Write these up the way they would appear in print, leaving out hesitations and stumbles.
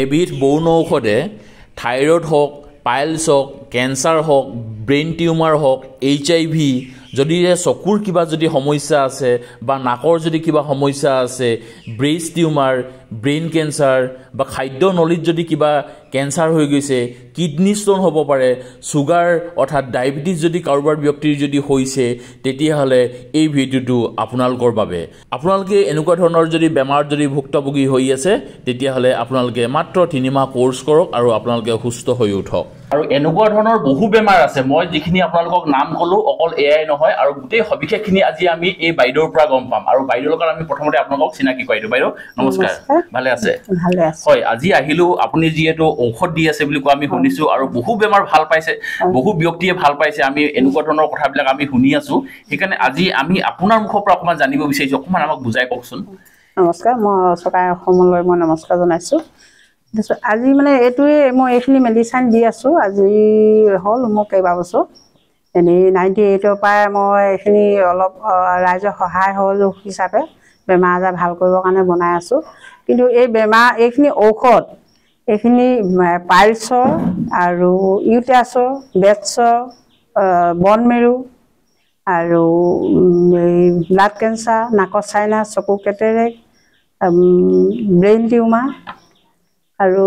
এবিধ বন ঔষধে থাইৰয়ড হওক, পাইলছ হওক, কেঞ্চাৰ হওক, ব্ৰেইন টিউমাৰ হওক, HIV, যদি চকুৰ কিবা যদি সমস্যা আছে বা নাকৰ যদি কিবা সমস্যা আছে, ব্ৰেষ্ট টিউমাৰ, ব্ৰেইন কেঞ্চাৰ বা খাদ্য নলীত যদি কিবা কেঞ্চাৰ হৈ গৈছে, কিডনী ষ্টোন হ'ব পাৰে, চুগাৰ অৰ্থাৎ ডায়েবেটিছ যদি কাৰোবাৰ ব্যক্তিৰ যদি হৈছে, তেতিয়াহ'লে এই ভিডিঅ'টো আপোনালোকৰ বাবে। আপোনালোকে এনেকুৱা ধৰণৰ যদি বেমাৰ যদি ভুক্তভোগী হৈ আছে, তেতিয়াহ'লে আপোনালোকে মাত্ৰ 3 মাহ কোৰ্চ কৰক আৰু আপোনালোকে সুস্থ হৈ উঠক। আৰু এনেকুৱা ধৰণৰ বহু বেমাৰ আছে, মই যিখিনি আপোনালোকক নাম ক'লো অকল এয়াই নহয়, আৰু গোটেই সবিশেষখিনি আজি আমি এই বাইদেউৰ পৰা গম পাম। আৰু বাইদেউৰ লগত আমি প্ৰথমতে আপোনালোকক চিনাকি কৰাই দিওঁ। বাইদেউ নমস্কাৰ, ভালে আছে? ভালে আছে। হয়, আজি আহিলো আপুনি যিহেতু ঔষধ দি আছে বুলি কোৱা আমি শুনিছো, আৰু বহু বেমাৰ ভাল পাইছে, বহু ব্যক্তিয়ে ভাল পাইছে, আমি এনেকুৱা ধৰণৰ কথাবিলাক আমি শুনি আছো। সেইকাৰণে আজি আমি আপোনাৰ মুখৰ পৰা অকণমান জানিব বিচাৰিছো, অকণমান আমাক বুজাই কওকচোন। নমস্কাৰ, মই চকাই অসমলৈ মই নমস্কাৰ জনাইছো। আজি মানে এইটোৱে মই এইখিনি মেডিচিন দি আছোঁ, আজি হ'ল মোৰ কেইবাবছৰ। এনেই 98ৰ পৰাই মই এইখিনি অলপ ৰাইজৰ সহায় সহযোগ হিচাপে বেমাৰ আজাৰ ভাল কৰিবৰ কাৰণে বনাই আছোঁ। কিন্তু এই এইখিনি ঔষধ, এইখিনি পাইলছৰ আৰু ইউটাছৰ, বেটছৰ, বন মেৰু আৰু এই ব্লাড কেঞ্চাৰ, নাকৰ চাইনাছ, চকু কেটেৰেক্ট, ব্ৰেইন টিউমাৰ আৰু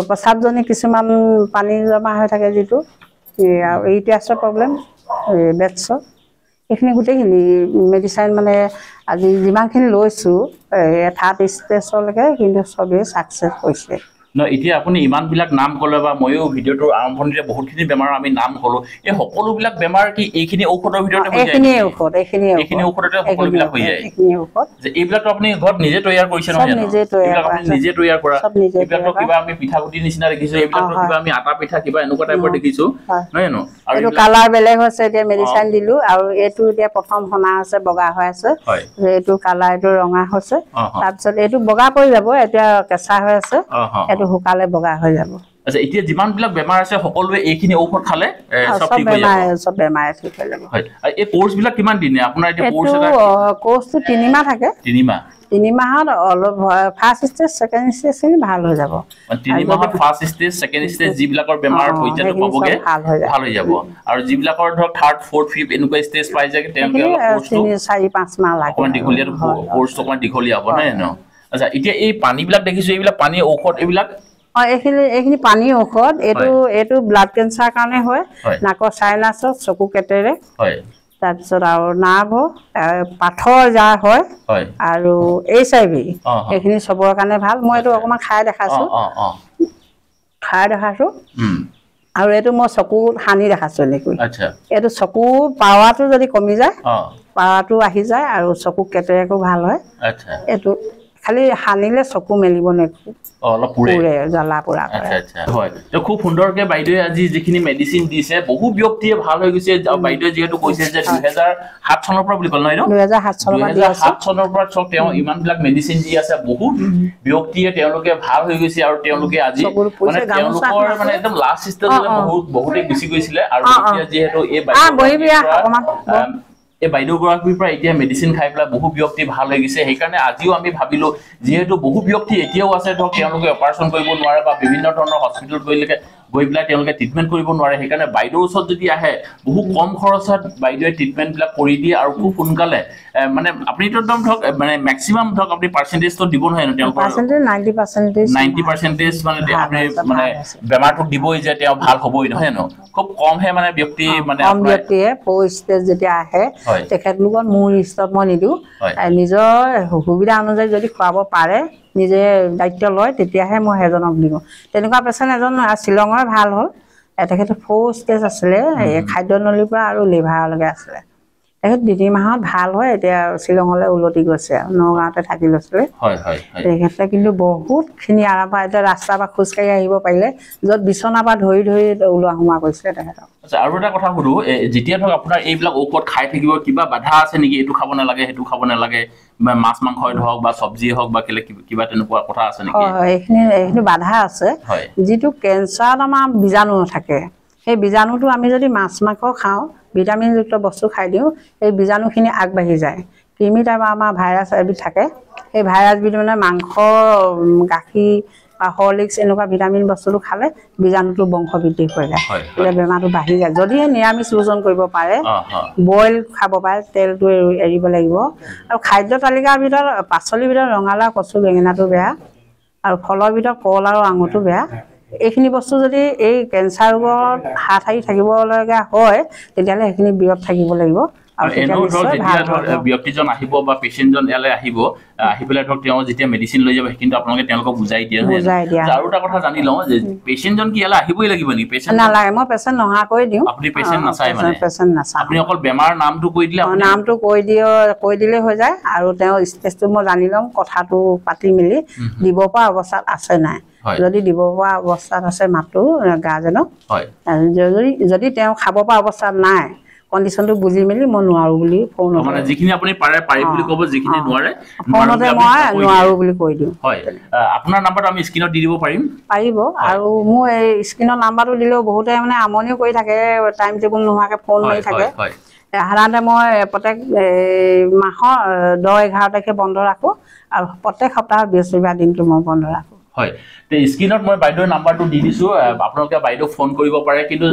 প্ৰস্ৰাৱজনী কিছুমান পানী জমা হৈ থাকে যিটো, আৰু ইউটাছৰ প্ৰব্লেম, বেটছৰ, এইখিনি গোটেইখিনি মেডিচাইন মানে আজি যিমানখিনি লৈছোঁ 3rd ষ্টেজলৈকে কিন্তু চবেই ছাকচেছ হৈছে। এতিয়া আপুনি ইমানবিলাক নাম ক'লে বা ময়ো ভিডিঅ'টোৰ আৰম্ভণিতে বহুতখিনি বেমাৰৰ আমি নাম ক'লো, এই সকলোবিলাক বেমাৰ কি এইখিনি ঔষধৰ ভিতৰতে হৈ যায়? এইখিনি ঔষধতে সকলোবিলাক হৈ যায়। যে এইবিলাকতো আপুনি ঘৰত নিজে তৈয়াৰ কৰিছে নহয় জানো? এইবিলাক আপুনি নিজে তৈয়াৰ কৰা। এইবিলাকতো কিবা আমি পিঠাগুটি নিচিনা দেখিছো, এইবিলাকতো কিবা আমি আটা পিঠা কিবা এনেকুৱা টাইপৰ দেখিছো নহয় জানো? আৰু এইটো কালাৰ বেলেগ হৈছে, এতিয়া মেডিচিন দিলো, আৰু এইটো এতিয়া প্ৰথম সনা আছে, বগা হৈ আছে, এইটো কালাৰ, এইটো ৰঙা হৈছে, তাৰপিছত এইটো বগা পৰি যাব, এতিয়া কেঁচা হৈ আছে, এইটো শুকালে বগা হৈ যাব। আচ্ছা, এতিয়া যিমানবিলাক বেমাৰ আছে সকলোৱে এইখিনি ঔষধ খালে চব বেমাৰ ঠিক হৈ যাব। হয়, এই কোৰ্চবিলাক কিমান দিনে আপোনাৰ? এতিয়া কোৰ্চটো 3 মাহ থাকে। 3 মাহ? 3 মাহত অলপ ফাৰ্ষ্ট ষ্টেজ, ছেকেণ্ড ষ্টেজখিনি ভাল হৈ যাব। 3 মাহত ফাৰ্ষ্ট ষ্টেজ, ছেকেণ্ড ষ্টেজ যিবিলাকৰ বেমাৰ পৰ্যায়টো পাবগে ভাল হৈ যাব, আৰু যিবিলাকৰ ধৰক 3rd, 4th, 5th এনেকুৱা ষ্টেজ পাই যায়, তেওঁলোকে 4-5 মাহ লাগে, অকণমান দীঘলীয়া কোৰ্চটো অকণমান দীঘলীয়া হ'ব নহয় জানো? আচ্ছা, এতিয়া এই পানীবিলাক দেখিছো, এইবিলাক পানী ঔষধ, এইবিলাক এইখিনি পানী ঔষধ। এইটো ব্লাড কেঞ্চাৰ কাৰণে হয়, নাকৰ চাইনাছৰ, চকু কেটেৰেক্ট, তাৰপিছত আৰু নাৰ্ভ, পাথৰ যাৰ হয়, আৰু HIV, এইখিনি চবৰ কাৰণে ভাল। মই এইটো অকণমান খাই দেখাইছোঁ। আৰু এইটো মই চকুত সানি দেখাইছোঁ এনেকৈ। এইটো চকু পাৱাৰটো যদি কমি যায়, পাৱাৰটো আহি যায়, আৰু চকু কেটেৰেক্টো ভাল হয়। এইটো খালি সানিলে চকু মেলিব নোৱাৰে, অলপ পুৰে, জ্বলা পোৰা। হয়, খুব সুন্দৰকে বাইদেৱে আজি যিখিনি মেডিচিন দিছে, বহু ব্যক্তিয়ে ভাল হৈ গৈছে। বাইদেৱে যিহেতু কৈছে যে 2007 চনৰ পৰা বুলি ক'ল নহয় ন? 2007 চনৰ পৰা চব তেওঁ ইমানবিলাক মেডিচিন দি আছে, বহুত ব্যক্তিয়ে তেওঁলোকে ভাল হৈ গৈছে, আৰু তেওঁলোকে আজি মানে তেওঁলোকৰ মানে একদম লাষ্ট ষ্টেজলৈ বহুতে গুচি গৈছিলে। আৰু এতিয়া যিহেতু এই বাইদেউগৰাকীৰ পৰা এতিয়া মেডিচিন খাই পেলাই বহু ব্যক্তি ভাল হৈ গৈছে। সেইকাৰণে আজিও আমি ভাবিলো, যিহেতু বহু ব্যক্তি এতিয়াও আছে ধৰক তেওঁলোকে অপাৰেশ্যন কৰিব নোৱাৰে বা বিভিন্ন ধৰণৰ হস্পিটেলত গৈ পেলাই তেওঁলোকে ট্ৰিটমেণ্ট কৰিব নোৱাৰে, সেইকাৰণে বাইদেউৰ ওচৰত যদি আহে, বহু কম খৰচত বাইদেৱে ট্ৰিটমেণ্টবিলাক কৰি দিয়ে, আৰু খুব সোনকালে মানে আপুনিতো একদম ধৰক মানে মেক্সিমাম ধৰক আপুনি পাৰ্চেণ্টেজটো দিব নহয় জানো? তেওঁলোকৰ 90% মানে আপুনি মানে বেমাৰটোক দিবই যে তেওঁ ভাল হ'বই নহয় জানো? খুব কমহে মানে ব্যক্তি মানে ব্যক্তিয়ে 4th ষ্টেজ যেতিয়া আহে, তেখেতলোকৰ মোৰ লিষ্টত মই নিদিওঁ, নিজৰ সুবিধা অনুযায়ী যদি খুৱাব পাৰে, নিজে দায়িত্ব লয়, তেতিয়াহে মই সেইজনক দিওঁ। তেনেকুৱা পেচেণ্ট এজন শ্বিলঙৰ ভাল হ'ল, তেখেতৰ 4th ষ্টেজ আছিলে, খাদ্যনলীৰ পৰা আৰু লিভাৰলৈকে আছিলে। তেখেত 3 মাহত ভাল হয়, এতিয়া শ্বিলঙলৈ উলটি গৈছে, নগাঁৱতে থাকি লৈছিলে। তেখেতে কিন্তু বহুতখিনি আৰাম পায়, এতিয়া ৰাস্তাৰ পৰা খোজকাঢ়ি আহিব পাৰিলে, য'ত বিচনাৰ পৰা ধৰি ওলোৱা সোমোৱা কৰিছিলে তেখেতক। আচ্ছা, আৰু এটা কথা সুধো, যেতিয়া ধৰক আপোনাৰ এইবিলাক ঔষধ খাই থাকিব, কিবা বাধা আছে নেকি? এইটো খাব নালাগে, সেইটো খাব নালাগে, বা মাছ মাংসই হওক বা চব্জি হওক বা কিবা তেনেকুৱা কথা আছে নেকি? এইখিনি বাধা আছে। যিটো কেঞ্চাৰত আমাৰ বীজাণু থাকে, সেই বীজাণুটো আমি যদি মাছ মাংস খাওঁ, ভিটামিনযুক্ত বস্তু খাই দিওঁ, এই বীজাণুখিনি আগবাঢ়ি যায়। কৃমি টাইপৰ আমাৰ ভাইৰাছ এবিধ থাকে, সেই ভাইৰাছবিধ মানে মাংস, গাখীৰ, বা হৰলিক্স এনেকুৱা ভিটামিন বস্তুটো খালে বীজাণুটো বংশবৃদ্ধি হৈ যায়, তেতিয়া বেমাৰটো বাঢ়ি যায়। যদিহে নিৰামিষ ভোজন কৰিব পাৰে, বইল খাব পাৰে, তেলটো এৰিব লাগিব। আৰু খাদ্য তালিকাৰ ভিতৰত পাচলিৰ ভিতৰত ৰঙালাও, কচু, বেঙেনাটো বেয়া, আৰু ফলৰ ভিতৰত কল আৰু আঙুৰটো বেয়া। এইখিনি বস্তু যদি এই কেঞ্চাৰ ৰোগত হাত সাৰি থাকিবলগীয়া হয়, তেতিয়াহ'লে সেইখিনি বিৰত থাকিব লাগিব। ব্যক্তিজন আহিব বা পেচেণ্টজন ইয়ালৈ আহিব, আহি পেলাই ধৰক তেওঁ যেতিয়া মেডিচিন লৈ যাব সেইখিনি আপোনালোকে তেওঁলোকক বুজাই দিয়ে। আৰু এটা কথা জানি লওঁ যে পেচেণ্টজন কি ইয়ালৈ আহিবই লাগিব নেকি? পেচেণ্ট নালাগে, মই পেচেণ্ট নহাকৈ দিওঁ। আপুনি পেচেণ্ট নাচায় মানে? পেচেণ্ট নাচায়, আপুনি অকল বেমাৰ নামটো কৈ দিলে? নামটো কৈ দিলে হৈ যায়, আৰু তেওঁৰ ষ্টেজটো মই জানি ল'ম, কথাটো পাতি মেলি দিব পৰা অৱস্থাত আছে নাই। যদি দিব পৰা অৱস্থাত আছে মাতো গাৰ্জেনক, যদি তেওঁ খাব পৰা অৱস্থাত নাই, কণ্ডিশ্যনটো বুজি মেলি মই নোৱাৰো বুলি মানে যিখিনি আপুনি পাৰে বুলি ক'ব, যিখিনি নোৱাৰে ফোনতে মই নোৱাৰো বুলি কৈ দিওঁ। হয়, আপোনাৰ নাম্বাৰটো আমি স্ক্ৰীনত দি দিব পাৰিম? পাৰিব। আৰু মোৰ এই স্ক্ৰীনৰ নাম্বাৰটো দিলেও বহুতে মানে আমনিও কৰি থাকে, টাইম টেবুল নোহোৱাকৈ ফোন মাৰি থাকে। সাধাৰণতে মই প্ৰত্যেক মাহৰ 10-11 তাৰিখে বন্ধ ৰাখোঁ, আৰু প্ৰত্যেক সপ্তাহৰ বৃহস্পতিবাৰ দিনটো মই বন্ধ ৰাখোঁ। হয়, স্ক্ৰীনত মই বাইদেউৰ নাম্বাৰটো দি দিছোঁ, আপোনালোকে বাইদেউক ফোন কৰিব পাৰে। কিন্তু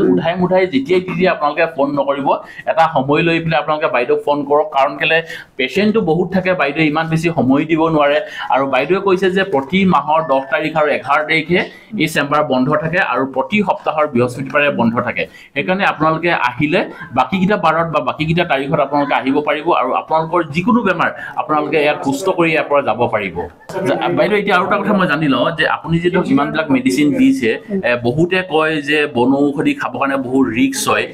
উধাই যেতিয়াই দি দিয়ে আপোনালোকে ফোন নকৰিব, এটা সময় লৈ পেলাই আপোনালোকে বাইদেউক ফোন কৰক। কাৰণ কেলৈ পেচেণ্টটো বহুত থাকে, বাইদেৱে ইমান বেছি সময় দিব নোৱাৰে। আৰু বাইদেৱে কৈছে যে প্ৰতি মাহৰ 10 তাৰিখ আৰু 11 তাৰিখে এই চেম্বাৰ বন্ধ থাকে, আৰু প্ৰতি সপ্তাহৰ বৃহস্পতিবাৰে বন্ধ থাকে। সেইকাৰণে আপোনালোকে আহিলে বাকীকেইটা বাৰত বা বাকীকেইটা তাৰিখত আপোনালোকে আহিব পাৰিব, আৰু আপোনালোকৰ যিকোনো বেমাৰ আপোনালোকে ইয়াত সুস্থ কৰি ইয়াৰ পৰা যাব পাৰিব। বাইদেউ, এতিয়া আৰু এটা কথা মই জানি লওঁ যে আপুনি যিটো ইমানবিলাক মেডিচিন দিছে, বহুতে কয় যে বনৌষধি খাবৰ কাৰণে বহুত ৰিস্ক হয়।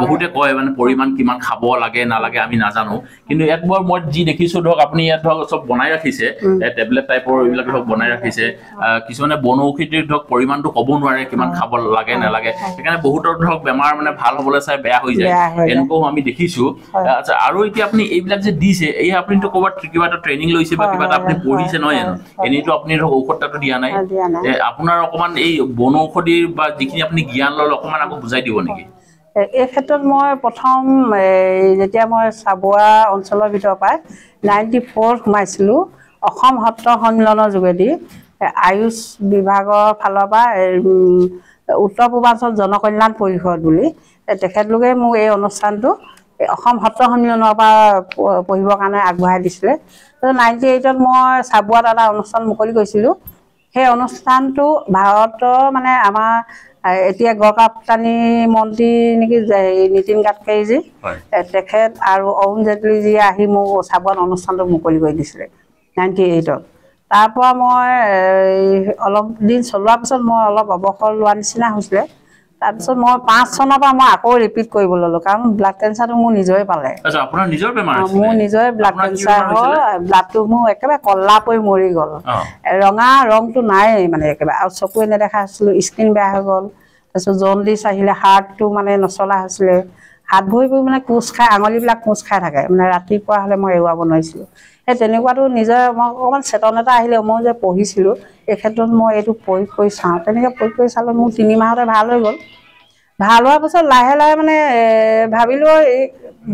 বহুতে কয় মানে পৰিমাণ কিমান খাব লাগে নালাগে আমি নাজানো। কিন্তু একবাৰ মই যি দেখিছোঁ, ধৰক আপুনি ইয়াত ধৰক চব বনাই ৰাখিছে, টেবলেট টাইপৰ এইবিলাক ধৰক বনাই ৰাখিছে। কিছুমানে বনৌষধিৰ ধৰক পৰিমাণটো ক'ব নোৱাৰে কিমান খাব লাগে নালাগে, সেইকাৰণে বহুতৰ ধৰক বেমাৰ মানে ভাল হ'বলৈ চাই বেয়া হৈ যায়, এনেকুৱাও আমি দেখিছোঁ। আচ্ছা, আৰু এতিয়া আপুনি এইবিলাক যে দিছে, এই আপুনিতো ক'ৰবাত কিবা এটা ট্ৰেইনিং লৈছে বা কিবা এটা আপুনি পঢ়িছে নহয় জানো? এনেইতো আপুনি ধৰক ঔষধটো দিয়া নাই। আপোনাৰ অকণমান এই বনৌষধিৰ বা যিখিনি আপুনি জ্ঞান ল'লে অকণমান আকৌ বুজাই দিব নেকি? এই ক্ষেত্ৰত মই প্ৰথম যেতিয়া মই চাবুৱা অঞ্চলৰ ভিতৰৰ পৰাই 94 সোমাইছিলোঁ, অসম সত্ৰ সন্মিলনৰ যোগেদি আয়ুষ বিভাগৰ ফালৰ পৰা উত্তৰ পূৰ্বাঞ্চল জনকল্যাণ পৰিষদ বুলি তেখেতলোকে মোক এই অনুষ্ঠানটো অসম সত্ৰ সন্মিলনৰ পৰা পঢ়িবৰ কাৰণে আগবঢ়াই দিছিলে। 98ত মই চাবুৱাত এটা অনুষ্ঠান মুকলি কৰিছিলোঁ। সেই অনুষ্ঠানটো ভাৰতৰ মানে আমাৰ এতিয়া গড়কাপ্তানি মন্ত্ৰী নেকি নীতিন গাডকাৰীজী, তেখেত আৰু অৰুণ জেটলীজীয়ে আহি মোক চাবুৱাত অনুষ্ঠানটো মুকলি কৰি দিছিলে 98ত। তাৰপৰা মই অলপ দিন চলোৱাৰ পিছত মই অলপ অৱসৰ লোৱা নিচিনা হৈছিলে। তাৰপিছত মই 5 চনৰ পৰা মই আকৌ ৰিপিট কৰিব ল'লোঁ, কাৰণ ব্লাড কেঞ্চাৰটো মোৰ নিজৰে পালে। মোৰ নিজৰে ব্লাড কেঞ্চাৰ হ'ল, ব্লাডটো মোৰ একেবাৰে কলা পৰি মৰি গ'ল, ৰঙা ৰংটো নাই মানে একেবাৰে, আৰু চকুৱে নেদেখা হৈছিলোঁ, স্কিন বেয়া হৈ গ'ল। তাৰপিছত জণ্ডিছ আহিলে, হাৰ্টটো মানে নচলা হৈছিলে, হাত ভৰিবোৰ মানে কোচ খাই, আঙুলিবিলাক কোচ খাই থাকে, মানে ৰাতিপুৱা হ'লে মই এৰুৱাব নোৱাৰিছিলোঁ। সেই তেনেকুৱাতো নিজৰ মই অকণমান চেতন এটা আহিলে, মই যে পঢ়িছিলোঁ এই ক্ষেত্ৰত মই এইটো প্ৰয়োগ কৰি চাওঁ। তেনেকৈ প্ৰয়োগ কৰি চালোঁ, মোৰ 3 মাহতে ভাল হৈ গ'ল। ভাল হোৱাৰ পাছত লাহে লাহে মানে ভাবিলোঁ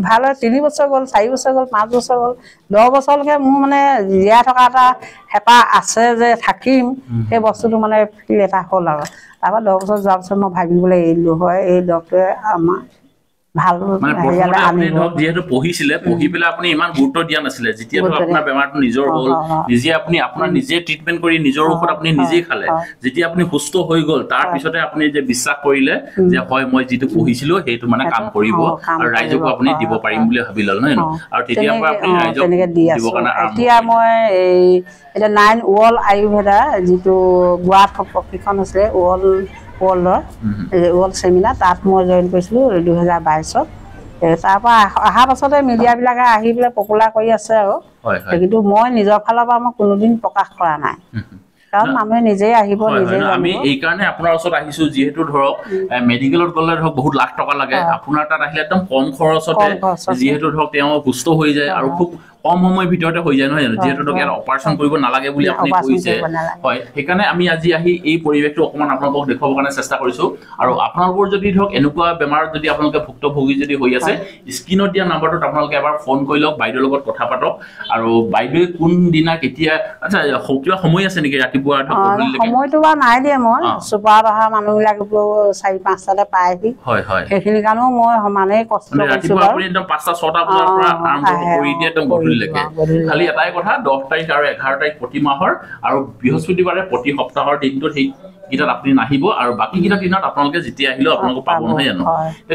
ভাল হয়, 3 বছৰ গ'ল, 4 বছৰ গ'ল, 5 বছৰ গ'ল, 10 বছৰলৈকে মোৰ মানে জীয়াই থকা এটা হেঁপাহ আছে যে থাকিম, সেই বস্তুটো মানে ফিল এটা হ'ল। আৰু তাৰপৰা 10 বছৰ যোৱাৰ পিছত মই ভাবিবলৈ এৰিলোঁ, হয় এই ডক্টৰে আমাৰ ভাল যিহেতু পঢ়িছিলে, পঢ়ি পেলাই আপুনি ইমান গুৰুত্ব দিয়া নাছিলে। যেতিয়া আপোনাৰ বেমাৰটো নিজৰ হ'ল, নিজে আপুনি আপোনাৰ নিজে ট্ৰিটমেণ্ট কৰি নিজৰ ঔষধ আপুনি নিজেই খালে। যেতিয়া আপুনি সুস্থ হৈ গ'ল, তাৰ পিছতে আপুনি যে বিশ্বাস কৰিলে যে হয় মই যিটো পঢ়িছিলোঁ সেইটো মানে কাম কৰিব, আৰু ৰাইজকো আপুনি দিব পাৰিম বুলি ভাবি ল'লে, নহয় জানো? আৰু তেতিয়াৰ পৰা আপুনি ৰাইজক দিবৰ কাৰণে এতিয়া মই এই এতিয়া 9 ৱৰ্ল্ড আয়ুৰ্বেদা যিটো গোৱাত প্ৰশিক্ষণ হৈছিলে, ৱৰ্ল্ড ছেমিনাৰ, তাত মই জইন কৰিছিলোঁ 2022ত। তাৰপৰা অহাৰ পাছতে মিডিয়াবিলাকে আহি পেলাই পপুলাৰ কৰি আছে আৰু, কিন্তু মই নিজৰ ফালৰ পৰা মই কোনোদিন প্ৰকাশ কৰা নাই, কাৰণ মানুহে নিজেই আহিব, নিজেই জানিব। আমি এইকাৰণে আপোনাৰ ওচৰত আহিছোঁ, যিহেতু ধৰক মেডিকেলত গ'লে ধৰক বহুত লাখ টকা লাগে, আপোনাৰ তাত আহিলে একদম কম খৰচতে, যিহেতু ধৰক তেওঁ সুস্থ হৈ যায় আৰু খুব কম সময়ৰ ভিতৰতে হৈ যায় নহয় জানো যেহেতু ইয়াৰ অপাৰেশ্যন কৰিব নালাগে বুলি আপুনি কৈছে হয় সেইকাৰণে আমি আজি আহি এই পৰিৱেশটো অকমান আপোনালোকক দেখুৱাবৰ কাৰণে চেষ্টা কৰিছো আৰু আপোনালোকৰ যদি ধৰক এনেকুৱা বেমাৰত যদি আপোনালোকে ভুক্তভোগী যদি হৈ আছে স্ক্ৰীনত দিয়া নাম্বাৰটোত আপোনালোকে এবাৰ ফোন কৰি লওক বাইদেউৰ লগত কথা পাতক আৰু বাইদেৱে কোন দিনা কেতিয়া আচ্ছা কিবা সময় আছে নেকি ৰাতিপুৱা সময়টো বা নাই দিয়ে মই চুপাৰত অহা মানুহবিলাকো 4-5টাতে পায়হি হয় হয় সেইখিনি কাৰণেও মই সমানেই কষ্ট কৰিছো ৰাতিপুৱা আপুনি একদম 5টা-6টা বজাৰ পৰা আৰম্ভ কৰি দিয়ে একদম গধূলিলৈকে খালি এটাই কথা 10 তাৰিখ আৰু 11 তাৰিখ প্ৰতি মাহৰ আৰু বৃহস্পতিবাৰে প্ৰতি সপ্তাহৰ দিনটোত সেই গীতাত আপুনি নাহিব আৰু বাকি গীতা দিনত আপোনালোকে যেতিয়া আহিলেও আপোনালোকক পাব নহয় জানো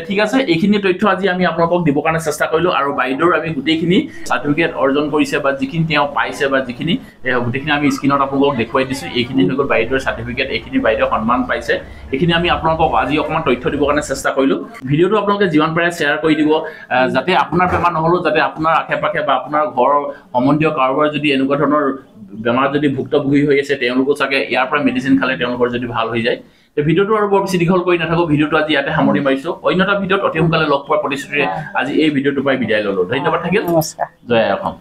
ঠিক আছে এইখিনি তথ্য আজি আমি আপোনালোকক দিব কাৰণে চেষ্টা কৰিলো আৰু বাইদেউৰ আমি গোটেইখিনি সাৰ্টিফিকেট অৰ্জন কৰিছে বা যিখিনি তেওঁ পাইছে বা যিখিনি গোটেইখিনি আমি স্ক্ৰীনত আপোনালোকক দেখুৱাই দিছো এইখিনি হৈ গ'ল বাইদেউৰ সাৰ্টিফিকেট এইখিনি বাইদেউ সন্মান পাইছে এইখিনি আমি আপোনালোকক আজি অকমান তথ্য দিব কাৰণে চেষ্টা কৰিলো ভিডিঅ'টো আপোনালোকে যিমান পাৰে শ্বেয়াৰ কৰি দিব যাতে আপোনাৰ বেমাৰ নহলো যাতে আপোনাৰ আশে-পাশে বা আপোনাৰ ঘৰৰ সম্বন্ধীয় কাৰোবাৰ যদি এনেকুৱা ধৰণৰ বেমাৰ যদি ভুক্তভোগী হৈ আছে তেওঁলোকো চাগে ইয়াৰ পৰা মেডিচিন খালে তেওঁলোকৰ যদি ভাল হৈ যায় তে ভিডিঅ'টো আৰু বৰ বেছি দীঘল কৰি নাথাকো ভিডিঅ'টো আজি ইয়াতে সামৰি মাৰিছো অন্য এটা ভিডিঅ'ত অতি সোনকালে লগ পোৱাৰ প্ৰতিশ্ৰুতিৰে আজি এই ভিডিঅ'টো পাই বিদায় ললো ধন্যবাদ থাকিল নমস্কাৰ জয় অসম